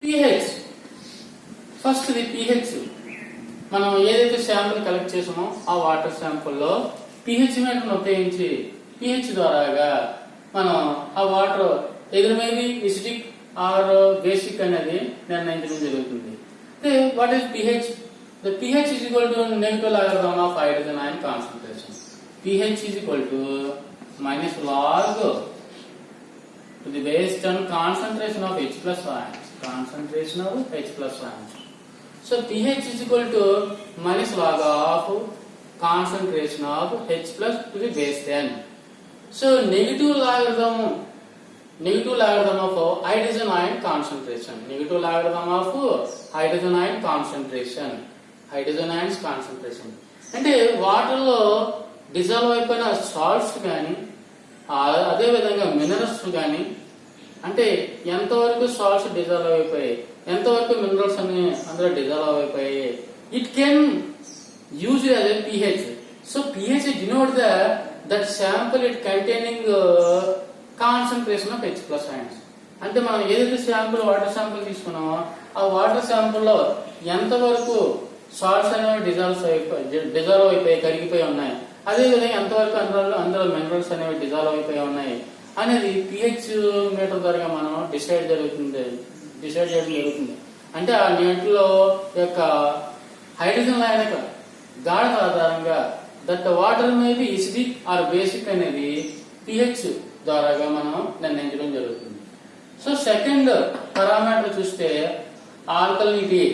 PH first the pH మనం ఏదైతే sample collect చేసామో ఆ వాటర్ శాంపుల్లో పిహెచ్ మీటర్ను ఉపయోగించి పిహెచ్ ద్వారాగా మనం ఆ వాటర్ ఎదురు మేబీ ఎసిడిక్ ఆర్ బేసిక్ అనేది నిర్ణయించడం జరుగుతుంది. What is pH? The pH is equal to negative logarithm of hydrogen ion concentration. pH is equal to minus log to the base 10 concentration of H plus ions. Concentration of H plus ions. So pH is equal to minus log of concentration of H plus to the base 10. So negative logarithm of hydrogen ion concentration. Negative logarithm of hydrogen ion concentration. Hydrogen ions concentration అంటే water లో dissolve అయిపోయిన salts కానీ అదే విధంగా minerals కానీ అంటే ఎంతవరకు salts dissolve అయిపోయాయి, ఎంతవరకు మినరల్స్ అన్ని అందులో డిజాల్వ్ అయిపోయాయి, it can use as a pH. So pH denote that sample it containing concentration of H plus ions. అంటే మనం ఏదైతే శాంపుల్ వాటర్ శాంపుల్ తీసుకున్నామో ఆ వాటర్ శాంపుల్ లో ఎంతవరకు సాల్ట్స్ అనేవి డిజాల్వ్ అయిపోయి కరిగిపోయి ఉన్నాయి, అదేవిధంగా ఎంతవరకు అందులో మినరల్స్ అనేవి డిజాల్వ్ అయిపోయి ఉన్నాయి అనేది పిహెచ్ మీటర్ ద్వారా మనం డిసైడ్ చేయడం జరుగుతుంది. అంటే ఆ నీటిలో యొక్క హైడ్రోజన్ అయాన్ యొక్క గాఢత ఆధారంగా దట్ వాటర్ అనేది ఎసిడిక్ ఆర్ బేసిక్ అనేది పిహెచ్ ద్వారాగా మనం నిర్ణయించడం జరుగుతుంది. సో సెకండ్ పారామీటర్ చూస్తే alkalinity.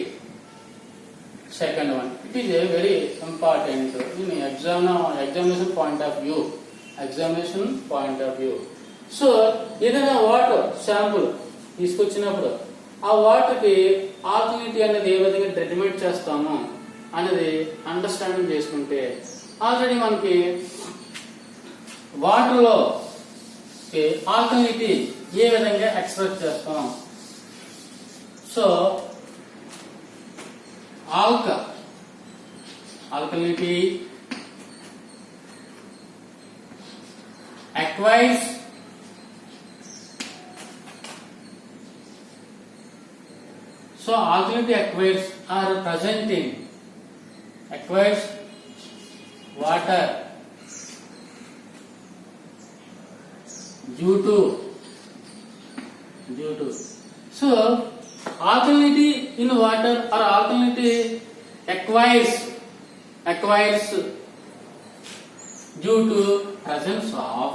Second one, it is a very important in examination point of view. So, ఏదైనా వాటర్ శాంపుల్ తీసుకొచ్చినప్పుడు ఆ వాటర్ కి ఆల్కలినిటీ అనేది ఏ విధంగా డిటర్మైన్ చేస్తామో అనేది అండర్స్టాండింగ్ చేసుకుంటే ఆల్రెడీ మనకి వాటర్ లో ఆల్కలినిటీ ఏ విధంగా ఎక్స్ప్రెస్ చేస్తాం. So alkalinity aqueous so alkalinity aqueous are present in aqueous water due to so alkalinity in water or alkalinity acquires due to presence of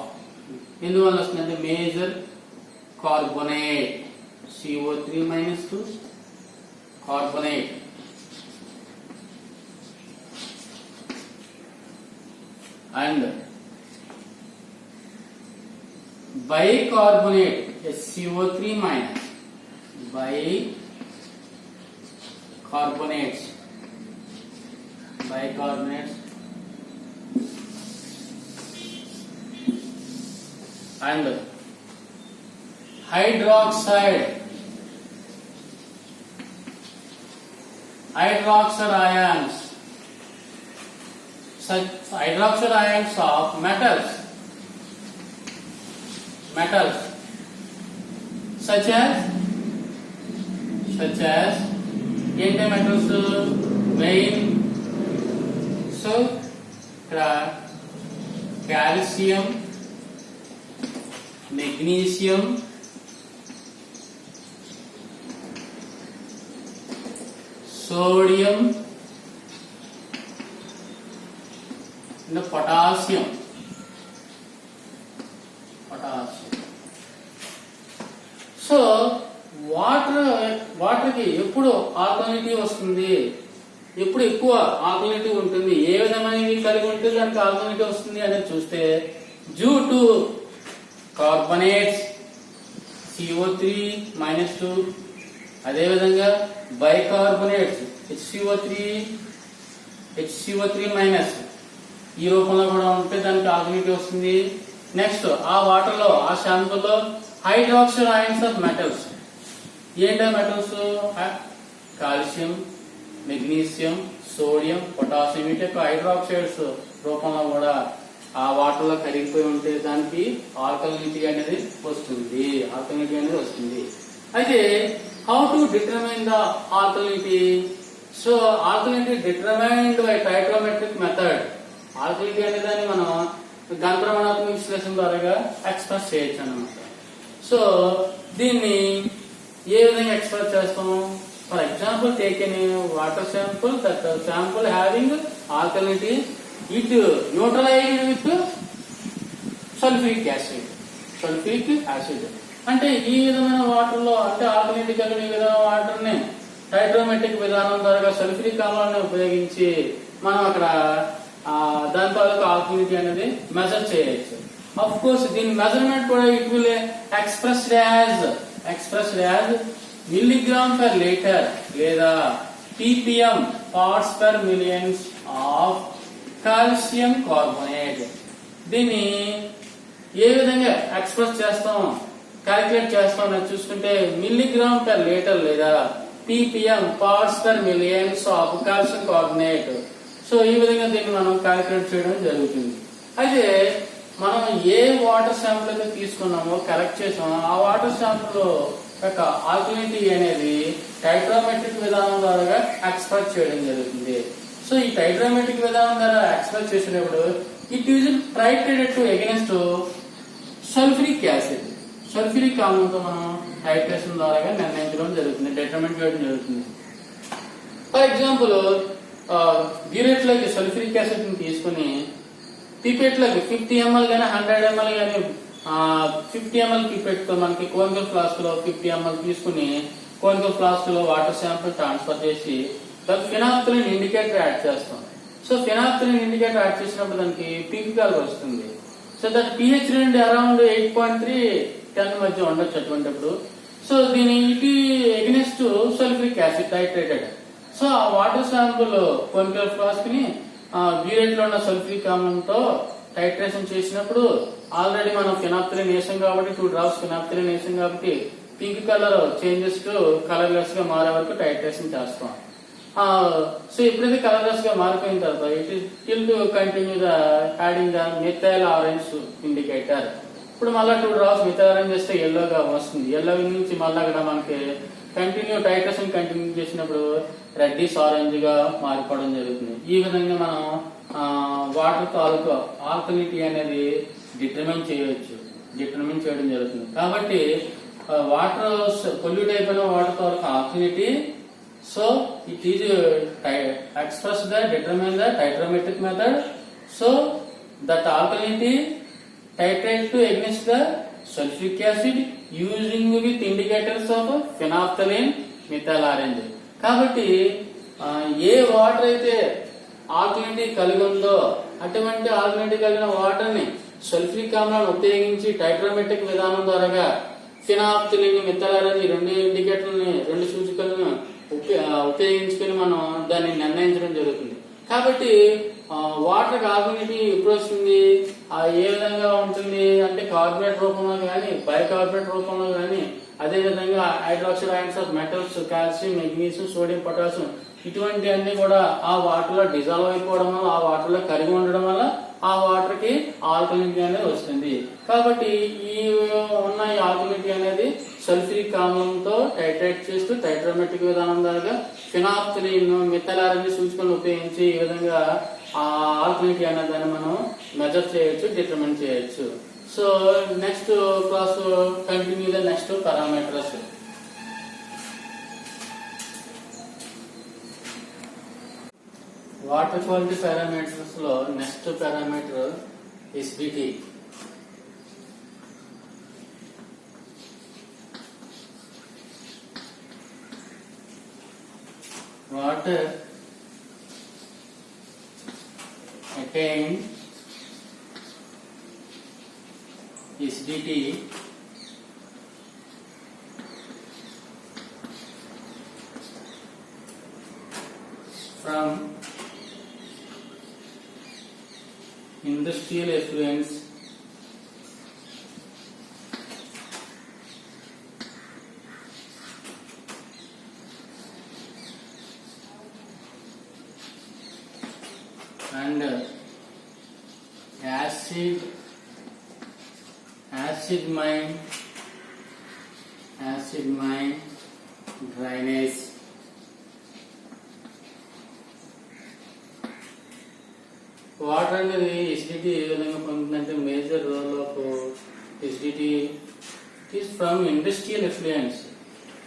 ఎందువల్ల వస్తుందంటే major carbonate CO3 minus 2 carbonate and bicarbonate SCO3 minus bicarbonates and hydroxide ions, such hydroxide ions of metals such as ఏంటి metals main. So ఇక్కడ calcium, magnesium, sodium and potassium. So water కి ఎప్పుడు alkalinity వస్తుంది, ఎప్పుడు ఎక్కువ alkalinity ఉంటుంది, ఏ విధమైనవి కలిగి ఉంటే దానికి ఆల్కలినిటీ వస్తుంది అనేది చూస్తే due to carbonates CO3 minus 2 అదేవిధంగా బైకార్బోనేట్స్ HCO3 మైనస్ ఈ రూపంలో కూడా ఉంటే దానికి ఆల్కలినిటీ వస్తుంది. నెక్స్ట్ ఆ వాటర్ లో ఆ శాంపుల్ లో హైడ్రాక్సైడ్ అయాన్స్ ఆఫ్ మెటల్స్. ఏంటో metals? Calcium, magnesium, sodium, potassium వీటి యొక్క హైడ్రాక్సైడ్స్ రూపంలో కూడా ఆ వాటర్ లో కరిగిపోయి ఉంటే దానికి ఆల్కలినిటీ అనేది వస్తుంది. అయితే how to determine the alkalinity? So alkalinity determined by titrometric method. Alkalinity అనే దాన్ని మనం ఘనప్రమాణాత్మక విశ్లేషణ ద్వారా ఎక్స్ప్రెస్ చేయొచ్చు అన్నమాట. సో దీన్ని ఏ విధంగా ఎక్స్ప్రెస్ చేస్తాం? For example, take an water sample, that sample having alkalinity, it neutralized with sulphuric acid. Sulphuric acid అంటే ఈ విధమైన వాటర్ లో, అంటే ఆల్కలినిటీ కలిగిన ఈ విధమైన వాటర్ ని టైట్రోమెట్రిక్ విధానం ద్వారా సల్ఫ్యూరిక్ ఆమ్లాన్ని ఉపయోగించి మనం అక్కడ దాని తాలూకు ఆల్కలినిటీ అనేది మెజర్ చేయొచ్చు. ఆఫ్ కోర్స్ దీని మెజర్మెంట్ కూడా it will expressed as milligram per litre లేదా ppm parts per millions of calcium carbonate. దీన్ని ఏ విధంగా ఎక్స్ప్రెస్ చేస్తాం, క్యాలిక్యులేట్ చేస్తాం అని చూసుకుంటే మిల్లీగ్రామ్ పర్ లీటర్ లేదా ppm parts per millions of calcium carbonate. So ఈ విధంగా దీన్ని మనం క్యాలిక్యులేట్ చేయడం జరుగుతుంది. అయితే మనం ఏ వాటర్ శాంపుల్ అయితే తీసుకున్నామో, కలెక్ట్ చేసామో, ఆ వాటర్ శాంపుల్ యొక్క ఆల్కలినిటీ అనేది టైట్రోమెట్రిక్ విధానం ద్వారా ఎక్స్ప్రెస్ చేయడం జరుగుతుంది. సో ఈ టైట్రోమెట్రిక్ విధానం ద్వారా ఎక్స్ప్రెస్ చేసినప్పుడు it is titrated to against sulphuric acid. Sulphuric ఆమ్లంతో మనం టైట్రేషన్ ద్వారా నిర్ణయించడం జరుగుతుంది, డిటర్మైన్ చేయడం జరుగుతుంది. ఫర్ ఎగ్జాంపుల్, బ్యూరేట్ లోకి సల్ఫ్యూరిక్ యాసిడ్ ని తీసుకుని పిపెట్ లోకి 50 ml గానీ 100 ml గానీ 50 ml పిపెట్ తో మనకి కోనికల్ ఫ్లాస్క్ లో 50 ml తీసుకుని కోనికల్ ఫ్లాస్క్ లో వాటర్ శాంపుల్ ట్రాన్స్ఫర్ చేసి దానికి ఫినాప్థలిన్ ఇండికేటర్ యాడ్ చేస్తాం. సో ఫినాప్థలిన్ ఇండికేటర్ యాడ్ చేసినప్పుడు దానికి పీక్ కలర్ వస్తుంది. సో దట్ pH నుండి అరౌండ్ 8.3 10 మధ్య ఉండొచ్చు అటువంటిప్పుడు. సో దీని ఇటు against sulphuric acid titrated. So ఆ వాటర్ శాంపుల్ కోనికల్ ఫ్లాస్క్ ని బ్యూరేట్ లో ఉన్న సల్ఫ్యూరిక్ ఆమ్లంతో టైట్రేషన్ చేసినప్పుడు ఆల్రెడీ మనం ఫినాప్థలిన్ వేసాం కాబట్టి 2 drops ఫినాప్థలిన్ వేసాం కాబట్టి pink colour changes to colourless గా మారే వరకు టైట్రేషన్ చేస్తాం. సో ఎప్పుడైతే కలర్లెస్ గా మారిపోయిన తర్వాత it is still to continue the adding the methyl orange indicator. ఇప్పుడు మళ్ళీ 2 drops మిథైల్ ఆరెంజ్ చేస్తే ఎల్లోగా వస్తుంది. ఎల్లో నుంచి మళ్ళీ అక్కడ మనకి కంటిన్యూ టైట్రేషన్ కంటిన్యూ చేసినప్పుడు రెడ్డిష్ ఆరెంజ్ గా మారిపోవడం జరుగుతుంది. ఈ విధంగా మనం వాటర్ తాలూకు ఆల్కలినిటీ అనేది డిటర్మైన్ చేయడం జరుగుతుంది. కాబట్టి వాటర్ పొల్యూట్ అయిపోయిన వాటర్ తాలూకు alkalinity, so it is express the determine the titrometric method. So that alkalinity titrate to against the sulfuric acid using with indicators of phenolphthalein methyl orange. కాబట్టి ఏ water అయితే alkalinity కలిగి ఉందో అటువంటి alkalinity కలిగిన water ని sulphuric ఆమ్లాన్ని ఉపయోగించి టైట్రోమెట్రిక్ విధానం ద్వారా ఫినాప్థలిన్ మిథైల్ ఆరెంజ్ రెండు ఇండికేటర్లని, రెండు సూచికలను ఉపయోగించుకుని మనం దాన్ని నిర్ణయించడం జరుగుతుంది. కాబట్టి వాటర్ ఆల్కలినిటీ ఎప్పుడు వస్తుంది, ఏ విధంగా ఉంటుంది అంటే కార్బోనేట్ రూపంలో కానీ బైకార్బోనేట్ రూపంలో కానీ, అదే విధంగా hydroxide ions of metals, calcium, magnesium, sodium, potassium ఇటువంటి అన్ని కూడా ఆ వాటర్ లో డిజాల్వ్ అయిపోవడం వల్ల, ఆ వాటర్ లో కరిగి ఉండడం వల్ల ఆ వాటర్ కి ఆల్కలినిటీ అనేది వస్తుంది. కాబట్టి ఈ ఉన్న ఈ ఆల్కలినిటీ అనేది సల్ఫ్యూరిక్ ఆమ్లంతో టైట్రేట్ చేస్తూ టైట్రోమెట్రిక్ విధానం ద్వారా ఫినాప్థలిన్ మిథైల్ ఆరెంజ్ సూచికలను ఉపయోగించి ఈ విధంగా ఆ ఆల్కలినిటీ అనే దాన్ని మనం మెజర్ చేయొచ్చు, డిటర్మైన్ చేయొచ్చు. So next class continue the next parameters. Water quality parameters లో next parameter SBT. Water attained SDT from industrial effluents and acid mine acid mine drainage. Water అనేది ఎసిడిటీ ఏ విధంగా పొందుతుందంటే major role of acidity is from industrial effluents.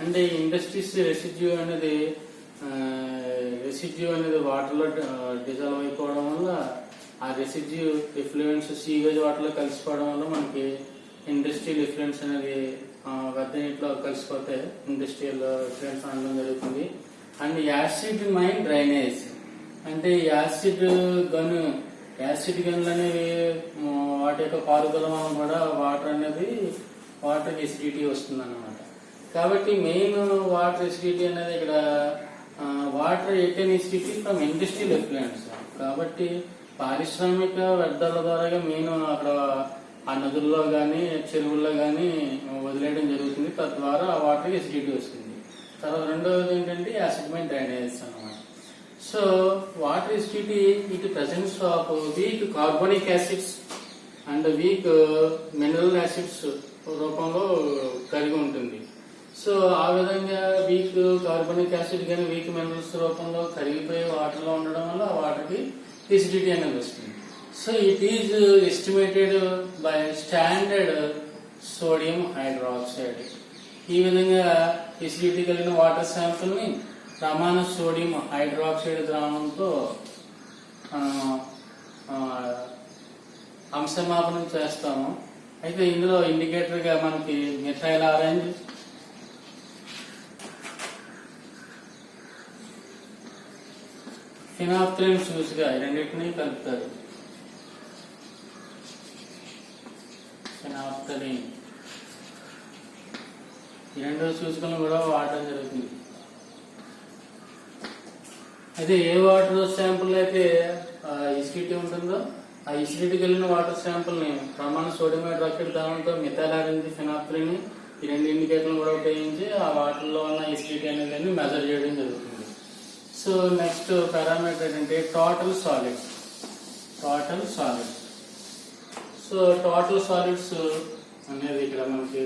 అంటే industries residue అనేది వాటర్లో dissolve అయిపోవడం వల్ల ఆ రెసిడ్యూ ఎఫ్లూయెన్స్ సీవేజ్ వాటర్లో కలిసిపోవడం వల్ల మనకి ఇండస్ట్రియల్ ఎఫ్లూయెన్స్ అనేది వద్ద నీటిలో కలిసిపోతే ఇండస్ట్రియల్ ఎఫ్లూయెన్స్ అనడం జరుగుతుంది. అండ్ యాసిడ్ మైన్ డ్రైనేజ్ అంటే యాసిడ్ గన్లు అనేవి వాటి యొక్క పారుదల వలన కూడా వాటర్ ఎసిడిటీ వస్తుంది అన్నమాట. కాబట్టి మెయిన్ వాటర్ ఎసిడిటీ అనేది ఇక్కడ వాటర్ ఎటెన్ ఎసిడిటీ ఫ్రమ్ ఇండస్ట్రియల్ ఎఫ్లూయెన్స్. కాబట్టి పారిశ్రామిక వ్యర్థాల ద్వారా మెయిన్ అక్కడ ఆ నదుల్లో కానీ చెరువుల్లో కానీ వదిలేయడం జరుగుతుంది. తద్వారా ఆ వాటర్ ఎసిడిటీ వస్తుంది. తర్వాత రెండవది ఏంటంటే యాసిడ్ మైన్ డ్రైనేజ్ అన్నమాట. So water acidity it presence of week carbonic acids and weak mineral acids రూపంలో కలిగి ఉంటుంది. సో ఆ విధంగా వీక్ కార్బోనిక్ యాసిడ్ కానీ వీక్ మినరల్స్ రూపంలో కరిగిపోయి వాటర్లో ఉండడం వల్ల ఆ వాటర్కి ఎసిడిటీ అనేది వస్తుంది. So it is estimated by standard sodium hydroxide. ఈ విధంగా ఎసిడిటీ కలిగిన వాటర్ శాంపుల్ ని ప్రమాణ సోడియం హైడ్రాక్సైడ్ ద్రావణంతో అంశమాపనం చేస్తాము. అయితే ఇందులో ఇండికేటర్ గా మనకి మిథైల్ ఆరెంజ్, ఫినాప్థలిన్ సూచిక ఈ రెండింటినీ కలుపుతారు. ఫినాప్థలిన్ ఈ రెండు సూచికలను కూడా వాడడం జరుగుతుంది. అయితే ఏ వాటర్ శాంపుల్ అయితే ఎసిడిటీ ఉంటుందో ఆ ఎసిడిటీ కలిగిన వాటర్ శాంపుల్ ని ప్రమాణ సోడియం హైడ్రాక్సైడ్ ద్రావణంతో మిథైల్ ఆరెంజ్, ఫినాప్థలిన్ ఈ రెండు ఇండికేటర్లు కూడా ఉపయోగించి ఆ వాటర్ లో ఉన్న ఎసిడిటీ అనేది మెజర్ చేయడం జరుగుతుంది. సో నెక్స్ట్ పారామీటర్ ఏంటంటే total solids. So total solids అనేది ఇక్కడ మనకి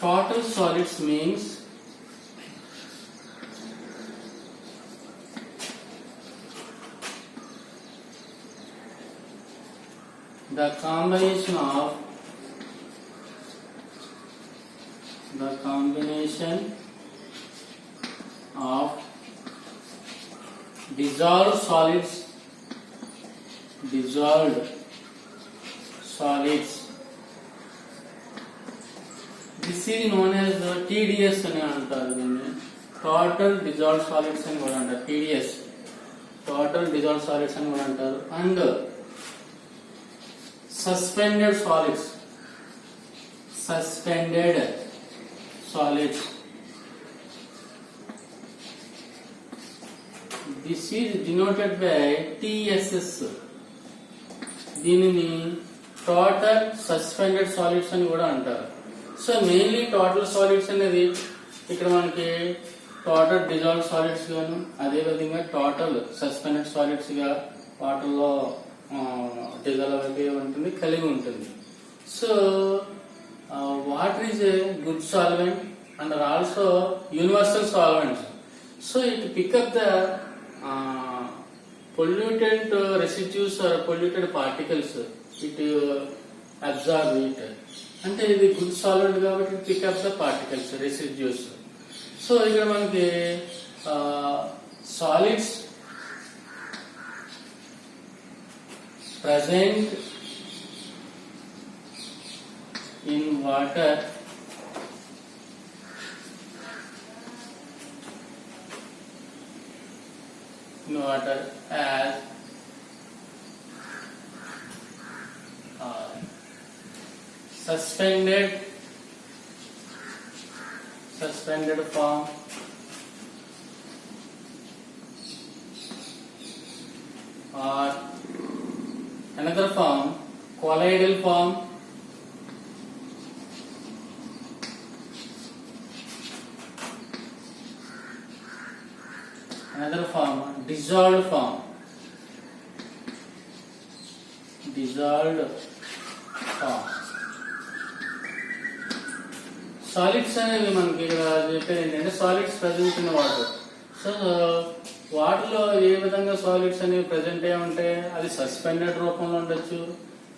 total solids means the combination of dissolved solids this is known as the TDS అని అంటారు. దీన్ని టోటల్ డిజాల్వ్డ్ సాలిడ్స్ అని కూడా అంటారు. TDS టోటల్ డిజాల్వ్డ్ సాలిడ్స్ అని కూడా అంటారు. And suspended solids this is denoted by TSS. దీనిని టోటల్ సస్పెండెడ్ సాలిడ్స్ అని కూడా అంటారు. సో మెయిన్లీ టోటల్ సాలిడ్స్ అనేది ఇక్కడ మనకి టోటల్ డిజాల్వ్ సాలిడ్స్ గాను అదే విధంగా టోటల్ సస్పెండెడ్ సాలిడ్స్ గా వాటర్లో డిజాల్వ్ అయిపోయి ఉంటుంది, కలిగి ఉంటుంది. So water is a good solvent and are also universal solvents. So it pick up the pollutant residues or polluted particles, it absorb it. అంటే ఇది గుడ్ సాల్వెంట్ కాబట్టి pick up the particles residues. So ఇక్కడ మనకి solids present in water as suspended form, or another form, colloidal form, another form, dissolved form. dissolved form. Solids అనేవి మనకి ఇక్కడ చెప్పేది ఏంటంటే solids present in water. So వాటర్లో ఏ విధంగా సాలిడ్స్ అనేవి ప్రజెంట్ అయ్యి ఉంటే అది సస్పెండెడ్ రూపంలో ఉండొచ్చు,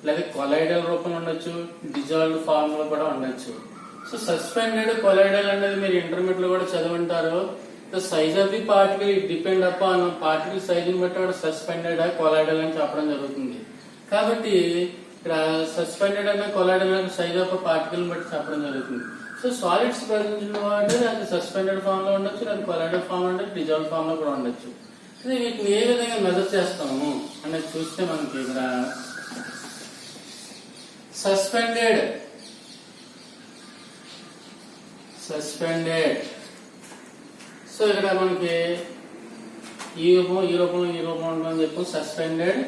లేదా కొలైడల్ రూపంలో ఉండొచ్చు, డిజాల్వ్డ్ ఫార్మ్ లో కూడా ఉండొచ్చు. సో సస్పెండెడ్, కొలైడల్ అనేది మీరు ఇంటర్మీడియట్ లో కూడా చదివింటారు. The size of the particle it depend upon particle size ని బట్టి సస్పెండెడ్ కొలైడల్ అని చెప్పడం జరుగుతుంది. కాబట్టి ఇక్కడ సస్పెండెడ్ అనే కొలైడల్ అనే సైజ్ ఆఫ్ పార్టికల్ బట్టి చెప్పడం జరుగుతుంది. సో సాలిడ్స్ ప్రజెంట్ వాటర్ అది సస్పెండెడ్ ఫామ్ లో ఉండొచ్చు, అది కొలైడల్ ఫామ్ లో ఉండొచ్చు, డిజాల్వ్ ఫామ్ లో కూడా ఉండొచ్చు. వీటిని ఏ విధంగా మెజర్ చేస్తాము అనేది చూస్తే మనకి ఇక్కడ సస్పెండెడ్ సో ఇక్కడ మనకి ఈ రూపంలో ఉంటుందని చెప్పు. Suspended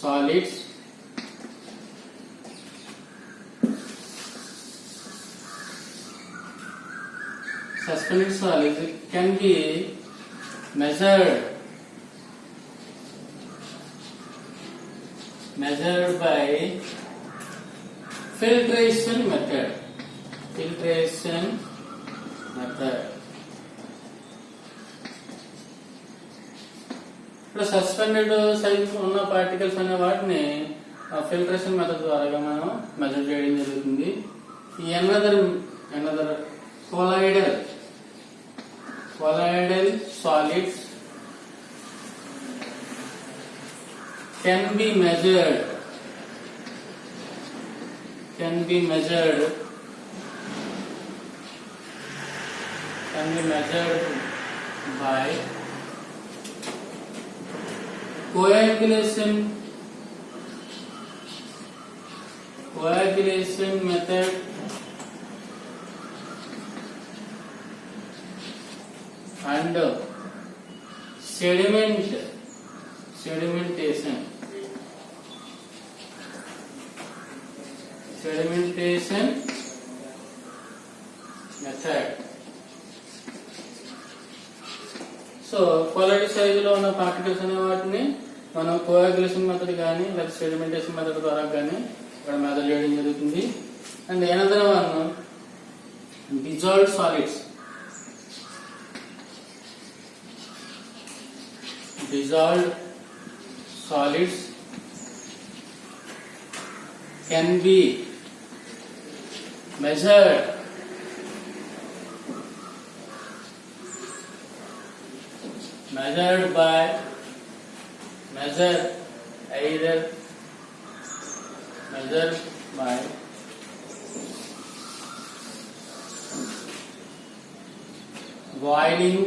solids can be measured by filtration method. ఇప్పుడు సస్పెండెడ్ సైజ్ ఉన్న పార్టికల్స్ అనే వాటిని ఫిల్టరేషన్ మెథడ్ ద్వారా మనం మెజర్ చేయడం జరుగుతుంది. Another colloidal solids can be measured by coagulation method and sedimentation method. So colloidal size లో ఉన్న పార్టికల్స్ అనే వాటిని మనం కోయాగులేషన్ మెథడ్ కానీ లేదా సెడిమెంటేషన్ మెథడ్ ద్వారా కానీ ఇక్కడ మెజర్ చేయడం జరుగుతుంది. And another one dissolved solids. Dissolved solids can be measured by boiling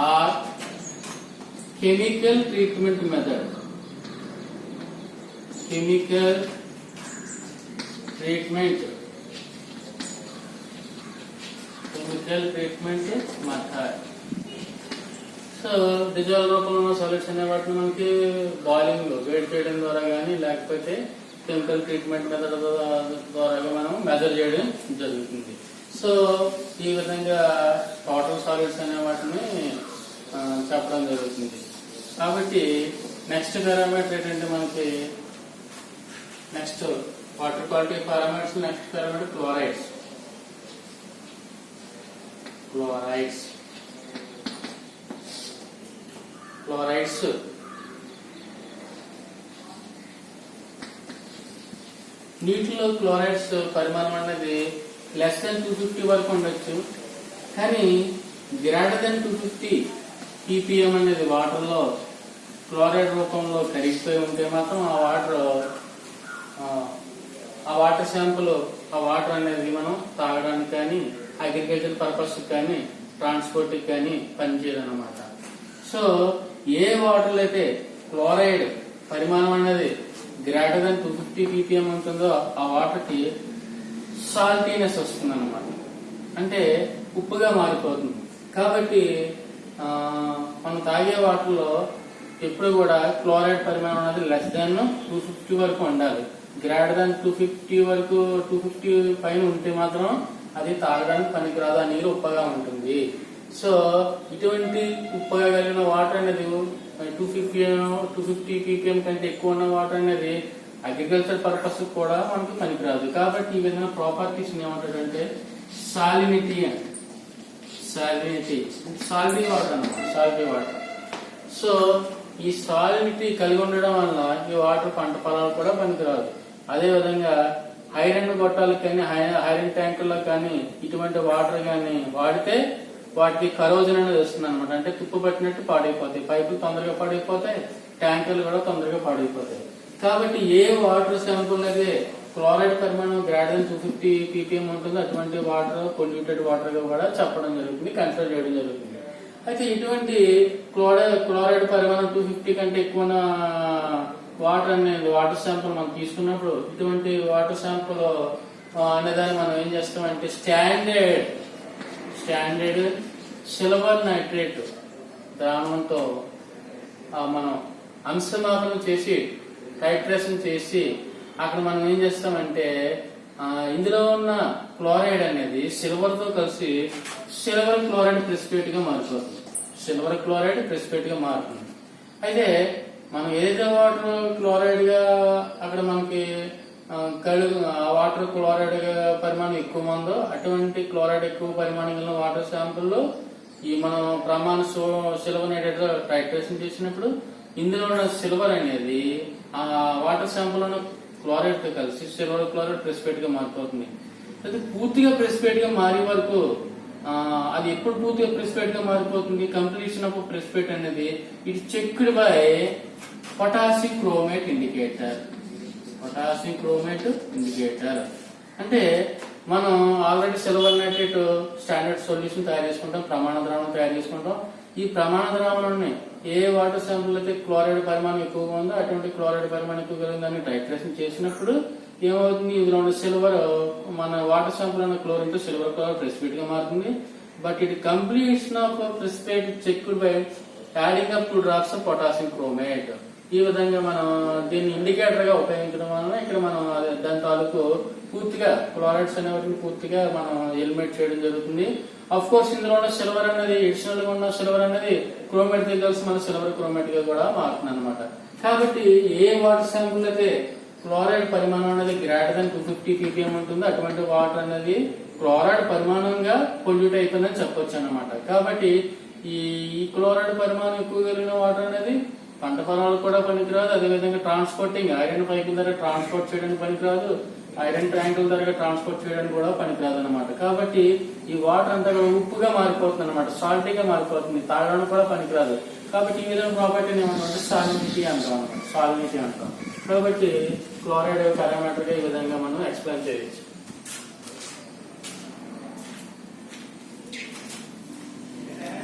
or chemical treatment method. So dissolve రూపంలో ఉన్న సాలిడ్స్ అనే వాటిని మనకి బాయిలింగ్ లో వేడి చేయడం ద్వారా కానీ లేకపోతే కెమికల్ ట్రీట్మెంట్ మెథడ్ ద్వారా మనం మెజర్ చేయడం జరుగుతుంది. సో ఈ విధంగా టోటల్ సాలిడ్స్ అనే వాటిని చెప్పడం జరుగుతుంది. కాబట్టి నెక్స్ట్ పారామీటర్ ఏంటంటే మనకి next water quality parameters. Next parameter chlorides నీటిలో క్లోరైడ్స్ పరిమాణం అనేది లెస్ దెన్ 250 వరకు ఉండొచ్చు. కానీ గ్రేటర్ దెన్ 250 ppm అనేది వాటర్ లో క్లోరైడ్ రూపంలో కరిగిపోయి ఉంటే మాత్రం ఆ వాటర్ శాంపుల్ ఆ వాటర్ అనేది మనం తాగడానికి కానీ అగ్రికల్చర్ పర్పస్ కానీ ట్రాన్స్పోర్ట్ కానీ పనిచేయాలన్నమాట. సో ఏ వాటర్ అయితే క్లోరైడ్ పరిమాణం అనేది గ్రేటర్ దెన్ 250 ppm ఉంటుందో ఆ వాటర్ కి సాల్టీనెస్ వస్తుంది అన్నమాట, అంటే ఉప్పుగా మారిపోతుంది. కాబట్టి మనం తాగే వాటర్లో ఎప్పుడు కూడా క్లోరైడ్ పరిమాణం అనేది లెస్ దాన్ 250 వరకు ఉండాలి. గ్రేటర్ దాన్ 250 పైన ఉంటే మాత్రం అది తాగడానికి పనికిరాదు, ఆ నీరు ఉప్పగా ఉంటుంది. సో ఇటువంటి ఉప్పగా కలిగిన వాటర్ అనేది 250 ppm కంటే ఎక్కువ ఉన్న వాటర్ అనేది అగ్రికల్చర్ పర్పస్ కూడా మనకి పనికిరాదు. కాబట్టి ఈ విధంగా ప్రాపర్టీస్ ఏమంటాడంటే సాలినిటీ అని, సాల్టీ వాటర్ అన్నమాట, సాల్టీ వాటర్. సో ఈ సాలినిటీ కలిగి ఉండడం వల్ల ఈ వాటర్ పంట పొలాలు కూడా పనికిరాదు. అదే విధంగా ఐరన్ గొట్టాలకు కానీ ఐరన్ ట్యాంకుల్లో కానీ ఇటువంటి వాటర్ కానీ వాడితే వాటికి కరోజన్ అనేది వస్తుంది అనమాట. అంటే తుప్పు పట్టినట్టు పాడైపోతాయి, పైపులు తొందరగా పాడైపోతాయి, ట్యాంకులు కూడా తొందరగా పాడైపోతాయి. కాబట్టి ఏ వాటర్ శాంపుల్ అయితే క్లోరైడ్ పరిమాణం గ్రేటర్ 250 ppm ఉంటుందో అటువంటి వాటర్ పొల్యూటెడ్ వాటర్ గా కూడా చెప్పడం జరుగుతుంది, కన్సిడర్ చేయడం జరుగుతుంది. అయితే ఇటువంటి క్లోరైడ్ పరిమాణం 250 కంటే ఎక్కువ వాటర్ అనేది వాటర్ శాంపుల్ మనం తీసుకున్నప్పుడు ఇటువంటి వాటర్ శాంపుల్ అనేదాన్ని మనం ఏం చేస్తామంటే స్టాండర్డ్ సిల్వర్ నైట్రేట్ ద్రావణంతో మనం అంశమాపనం చేసి టైట్రేషన్ చేసి అక్కడ మనం ఏం చేస్తామంటే ఇందులో ఉన్న క్లోరైడ్ అనేది సిల్వర్ తో కలిసి సిల్వర్ క్లోరైడ్ ప్రెసిపేట్ గా మారిపోతుంది. సిల్వర్ క్లోరైడ్ ప్రెసిపేట్ గా మారుతుంది. అయితే మనం ఏదైతే వాటర్ క్లోరైడ్ గా అక్కడ మనకి వాటర్ క్లోరైడ్ పరిమాణం ఎక్కువ ఉందో అటువంటి క్లోరైడ్ ఎక్కువ పరిమాణం గల వాటర్ శాంపుల్లో ఈ మనం ప్రమాణ సిల్వర్ నైట్రేట్ టైట్రేషన్ చేసినప్పుడు ఇందులో ఉన్న సిల్వర్ అనేది ఆ వాటర్ శాంపుల్ ఉన్న క్లోరైడ్ తో కలిసి సిల్వర్ క్లోరైడ్ ప్రెసిపేట్ గా మారిపోతుంది. అయితే పూర్తిగా ప్రెసిపేట్ గా మారే వరకు అది ఎప్పుడు పూర్తిగా ప్రెసిపేట్ గా మారిపోతుంది? కంప్లీషన్ ఆఫ్ ప్రెసిపేట్ అనేది it checked by potassium chromate indicator. అంటే మనం already silver nitrate standard solution తయారు చేసుకుంటాం, ప్రమాణ ద్రావణం తయారు చేసుకుంటాం. ఈ ప్రమాణ ద్రావణాన్ని ఏ వాటర్ శాంపుల్ అయితే క్లోరైడ్ పరిమాణం ఎక్కువగా ఉందో అటువంటి క్లోరైడ్ పరిమాణం ఎక్కువగా ఉందని టైట్రేషన్ చేసినప్పుడు ఏమవుతుంది? ఇందులో ఉన్న సిల్వర్ మన వాటర్ శాంపుల్ అన్న క్లోరిన్ తో సిల్వర్ క్లోరైడ్ ప్రెసిపేట్ గా మారుతుంది. But it completion of precipitate checked by adding up 2 drops of potassium chromate. ఈ విధంగా మనం దీన్ని ఇండికేటర్ గా ఉపయోగించడం వలన ఇక్కడ మనం దాని తాలూకు పూర్తిగా క్లోరైడ్స్ అనే వాటిని పూర్తిగా మనం ఎలిమినేట్ చేయడం జరుగుతుంది. అఫ్ కోర్స్ ఇందులో ఉన్న సిల్వర్ అనేది ఎడిషనల్ గా ఉన్న సిల్వర్ అనేది క్రోమేట్ తో కలిసి మన సిల్వర్ క్రోమేట్ గా కూడా మారుతుంది అనమాట. కాబట్టి ఏ వాటర్ శాంపుల్ అయితే క్లోరైడ్ పరిమాణం అనేది గ్రేటర్ దాన్ 250 ppm ఉంటుందో అటువంటి వాటర్ అనేది క్లోరైడ్ పరిమాణంగా పొల్యూట్ అయిపోయిందని చెప్పొచ్చు అనమాట. కాబట్టి ఈ క్లోరైడ్ పరిమాణం ఎక్కువ కలిగిన వాటర్ అనేది పంట పొలాలు కూడా పనికిరాదు. అదేవిధంగా ట్రాన్స్పోర్టింగ్ ఐరన్ పైపుల ద్వారా ట్రాన్స్పోర్ట్ చేయడానికి పనికిరాదు, ఐరన్ ట్యాంకుల ద్వారా ట్రాన్స్పోర్ట్ చేయడానికి కూడా పనికిరాదు అనమాట. కాబట్టి ఈ వాటర్ అంతా ఉప్పుగా మారిపోతుంది అనమాట, సాల్టీగా మారిపోతుంది, తాగడానికి కూడా పనికిరాదు. కాబట్టి ఈ విధంగా ప్రాపర్టీని ఏమంటే సాలినిటీ అంటాం. కాబట్టి క్లోరైడ్ పారామీటర్ గా ఈ విధంగా మనం ఎక్స్ప్లెయిన్ చేయొచ్చు.